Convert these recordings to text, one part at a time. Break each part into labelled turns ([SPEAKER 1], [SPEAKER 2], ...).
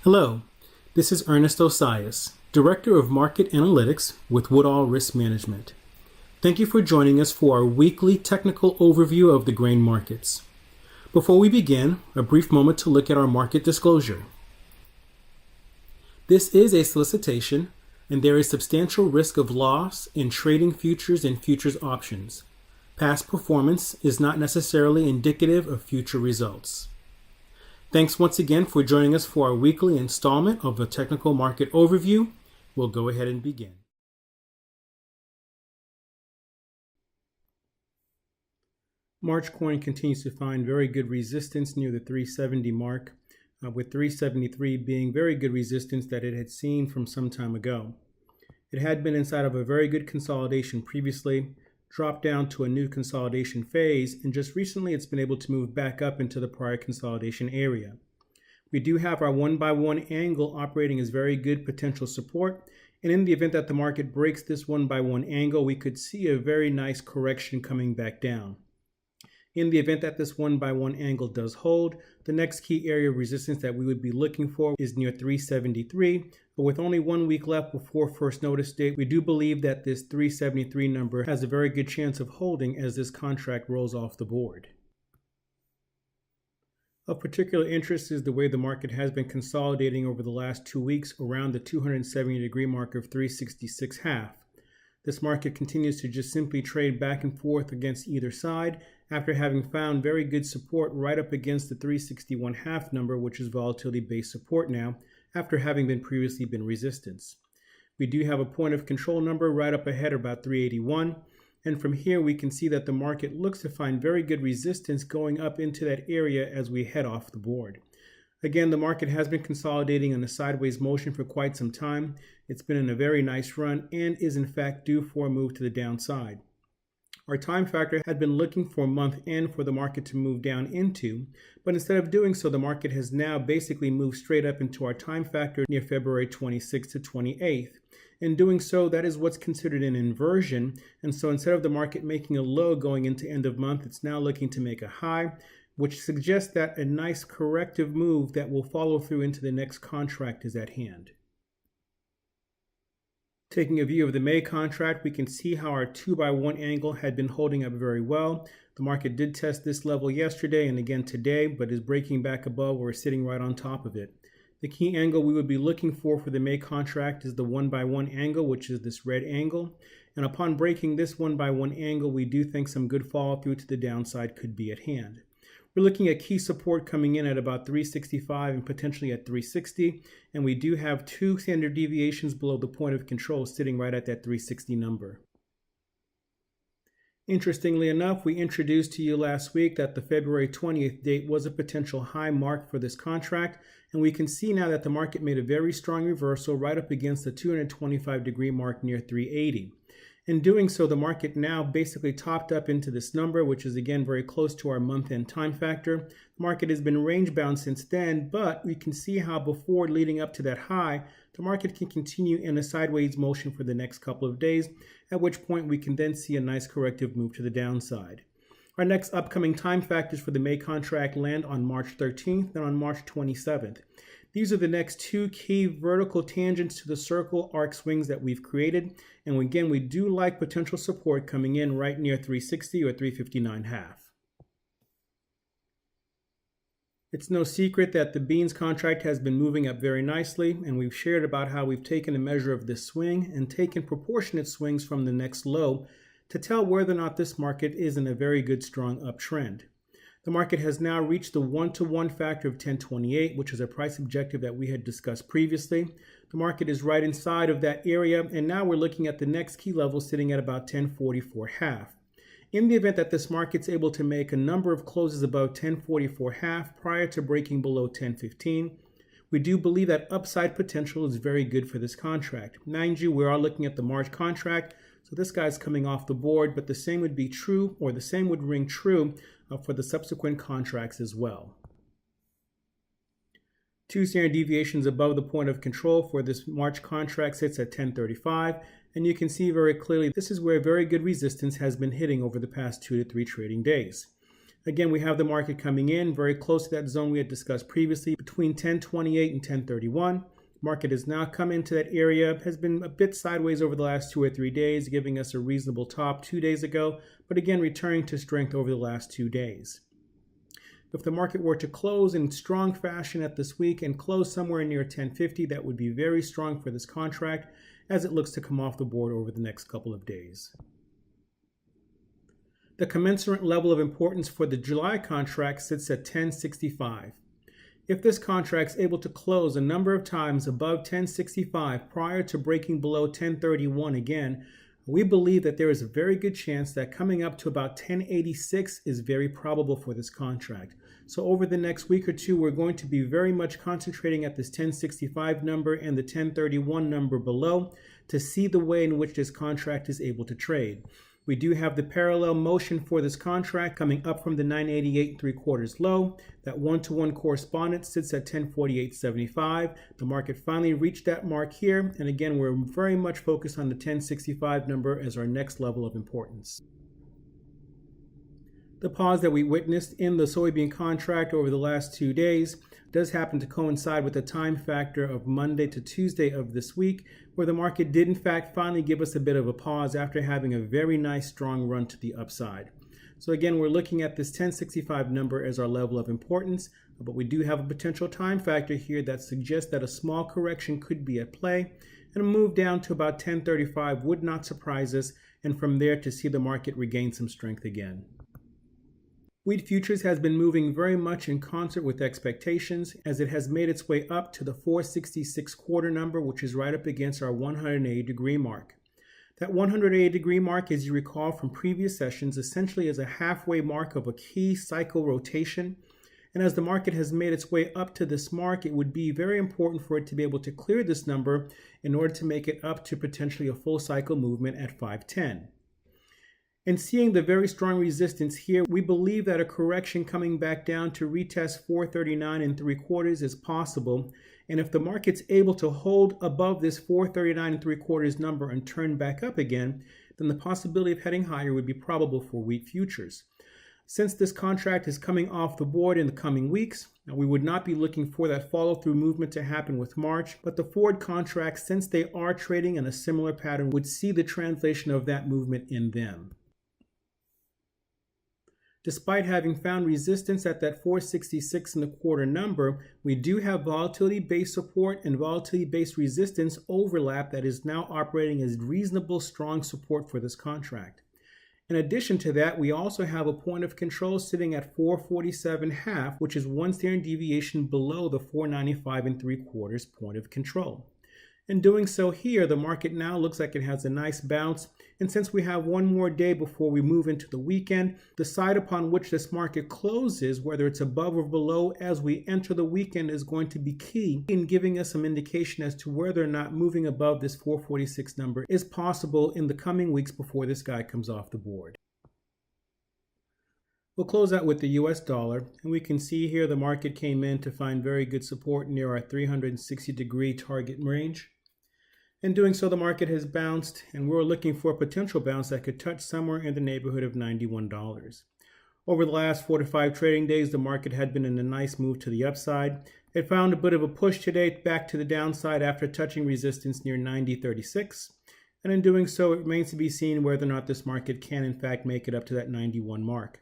[SPEAKER 1] Hello, this is Ernest Osias, Director of Market Analytics with Woodall Risk Management. Thank you for joining us for our weekly technical overview of the grain markets. Before we begin, a brief moment to look at our market disclosure. This is a solicitation, and there is substantial risk of loss in trading futures and futures options. Past performance is not necessarily indicative of future results. Thanks once again for joining us for our weekly installment of the Technical Market Overview. We'll go ahead and begin. March coin continues to find very good resistance near the 370 mark, with 373 being very good resistance that it had seen from some time ago. It had been inside of a very good consolidation previously, dropped down to a new consolidation phase, and just recently it's been able to move back up into the prior consolidation area. We do have our 1x1 angle operating as very good potential support, and in the event that the market breaks this 1x1 angle, we could see a very nice correction coming back down. In the event that this 1x1 angle does hold, the next key area of resistance that we would be looking for is near 373, but with only 1 week left before first notice date, we do believe that this 373 number has a very good chance of holding as this contract rolls off the board. Of particular interest is the way the market has been consolidating over the last 2 weeks around the 270-degree mark of 366.5. This market continues to just simply trade back and forth against either side after having found very good support right up against the 361.5 number, which is volatility-based support now, after having previously been resistance. We do have a point of control number right up ahead about 381, and from here we can see that the market looks to find very good resistance going up into that area as we head off the board. Again, the market has been consolidating in a sideways motion for quite some time. It's been in a very nice run and is in fact due for a move to the downside. Our time factor had been looking for month end for the market to move down into, but instead of doing so, the market has now basically moved straight up into our time factor near February 26th to 28th. In doing so, that is what's considered an inversion, and so instead of the market making a low going into end of month, it's now looking to make a high, which suggests that a nice corrective move that will follow through into the next contract is at hand. Taking a view of the May contract, we can see how our 2x1 angle had been holding up very well. The market did test this level yesterday and again today, but is breaking back above. We're sitting right on top of it. The key angle we would be looking for the May contract is the 1x1 angle, which is this red angle. And upon breaking this 1x1 angle, we do think some good follow through to the downside could be at hand. We're looking at key support coming in at about 365 and potentially at 360, and we do have 2 standard deviations below the point of control sitting right at that 360 number. Interestingly enough, we introduced to you last week that the February 20th date was a potential high mark for this contract, and we can see now that the market made a very strong reversal right up against the 225-degree mark near 380. In doing so, the market now basically topped up into this number, which is again very close to our month-end time factor. The market has been range-bound since then, but we can see how before leading up to that high, the market can continue in a sideways motion for the next couple of days, at which point we can then see a nice corrective move to the downside. Our next upcoming time factors for the May contract land on March 13th and on March 27th. These are the next 2 key vertical tangents to the circle arc swings that we've created. And again, we do like potential support coming in right near 360 or 359.5. It's no secret that the beans contract has been moving up very nicely, and we've shared about how we've taken a measure of this swing and taken proportionate swings from the next low to tell whether or not this market is in a very good strong uptrend. The market has now reached the 1-to-1 factor of 1028, which is a price objective that we had discussed previously. The market is right inside of that area, and now we're looking at the next key level sitting at about 1044.5. In the event that this market's able to make a number of closes above 1044.5 prior to breaking below 1015, we do believe that upside potential is very good for this contract. Mind you, we are looking at the March contract, so this guy's coming off the board, but the same would be true, or the same would ring true for the subsequent contracts as well. 2 standard deviations above the point of control for this March contract sits at 1035, and you can see very clearly this is where very good resistance has been hitting over the past 2 to 3 trading days. Again, we have the market coming in very close to that zone we had discussed previously between 1028 and 1031. Market has now come into that area, has been a bit sideways over the last 2 or 3 days, giving us a reasonable top 2 days ago, but again returning to strength over the last 2 days. If the market were to close in strong fashion at this week and close somewhere near 1050, that would be very strong for this contract as it looks to come off the board over the next couple of days. The commensurate level of importance for the July contract sits at 1065. If this contract is able to close a number of times above 1065 prior to breaking below 1031 again, we believe that there is a very good chance that coming up to about 1086 is very probable for this contract. So over the next week or two, we're going to be very much concentrating at this 1065 number and the 1031 number below to see the way in which this contract is able to trade. We do have the parallel motion for this contract coming up from the 988 3/4 low. That 1-to-1 correspondence sits at 1048.75. The market finally reached that mark here. And again, we're very much focused on the 1065 number as our next level of importance. The pause that we witnessed in the soybean contract over the last 2 days does happen to coincide with the time factor of Monday to Tuesday of this week, where the market did in fact finally give us a bit of a pause after having a very nice strong run to the upside. So again, we're looking at this 1065 number as our level of importance, but we do have a potential time factor here that suggests that a small correction could be at play, and a move down to about 1035 would not surprise us, and from there to see the market regain some strength again. Wheat futures has been moving very much in concert with expectations as it has made its way up to the 466 quarter number, which is right up against our 180-degree mark. That 180-degree mark, as you recall from previous sessions, essentially is a halfway mark of a key cycle rotation. And as the market has made its way up to this mark, it would be very important for it to be able to clear this number in order to make it up to potentially a full cycle movement at 510. And seeing the very strong resistance here, we believe that a correction coming back down to retest 439 3/4 is possible. And if the market's able to hold above this 439 3/4 number and turn back up again, then the possibility of heading higher would be probable for wheat futures. Since this contract is coming off the board in the coming weeks, we would not be looking for that follow-through movement to happen with March, but the forward contracts, since they are trading in a similar pattern, would see the translation of that movement in them. Despite having found resistance at that 466 1/4 number, we do have volatility-based support and volatility-based resistance overlap that is now operating as reasonable strong support for this contract. In addition to that, we also have a point of control sitting at 447.5, which is 1 standard deviation below the 495 3/4 point of control. In doing so here, the market now looks like it has a nice bounce. And since we have one more day before we move into the weekend, the side upon which this market closes, whether it's above or below as we enter the weekend, is going to be key in giving us some indication as to whether or not moving above this 446 number is possible in the coming weeks before this guy comes off the board. We'll close out with the US dollar, and we can see here the market came in to find very good support near our 360-degree target range. In doing so, the market has bounced, and we're looking for a potential bounce that could touch somewhere in the neighborhood of $91. Over the last 4 to 5 trading days, the market had been in a nice move to the upside. It found a bit of a push today back to the downside after touching resistance near 90.36. And in doing so, it remains to be seen whether or not this market can in fact make it up to that 91 mark.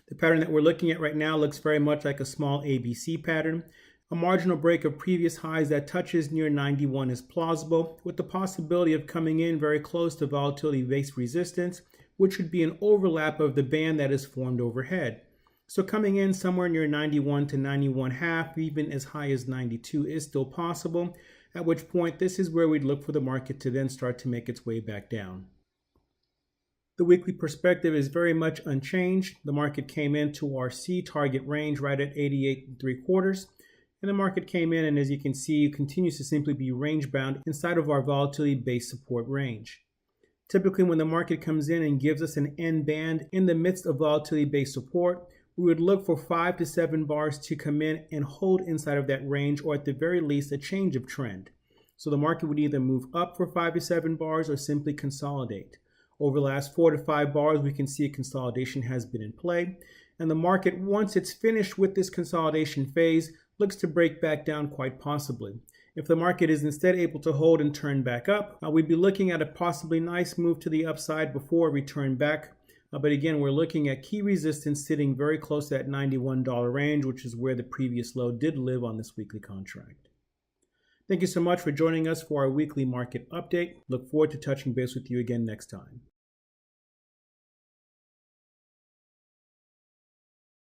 [SPEAKER 1] The pattern that we're looking at right now looks very much like a small ABC pattern. A marginal break of previous highs that touches near 91 is plausible, with the possibility of coming in very close to volatility-based resistance, which would be an overlap of the band that is formed overhead. So coming in somewhere near 91 to 91.5, even as high as 92 is still possible, at which point this is where we'd look for the market to then start to make its way back down. The weekly perspective is very much unchanged. The market came into our C target range right at 88 3/4. And the market came in, and as you can see, continues to simply be range bound inside of our volatility-based support range. Typically, when the market comes in and gives us an end band in the midst of volatility-based support, we would look for 5 to 7 bars to come in and hold inside of that range, or at the very least, a change of trend. So the market would either move up for 5 to 7 bars or simply consolidate. Over the last 4 to 5 bars, we can see a consolidation has been in play. And the market, once it's finished with this consolidation phase, looks to break back down quite possibly. If the market is instead able to hold and turn back up, we'd be looking at a possibly nice move to the upside before a return back. But again, we're looking at key resistance sitting very close to that $91 range, which is where the previous low did live on this weekly contract. Thank you so much for joining us for our weekly market update. Look forward to touching base with you again next time.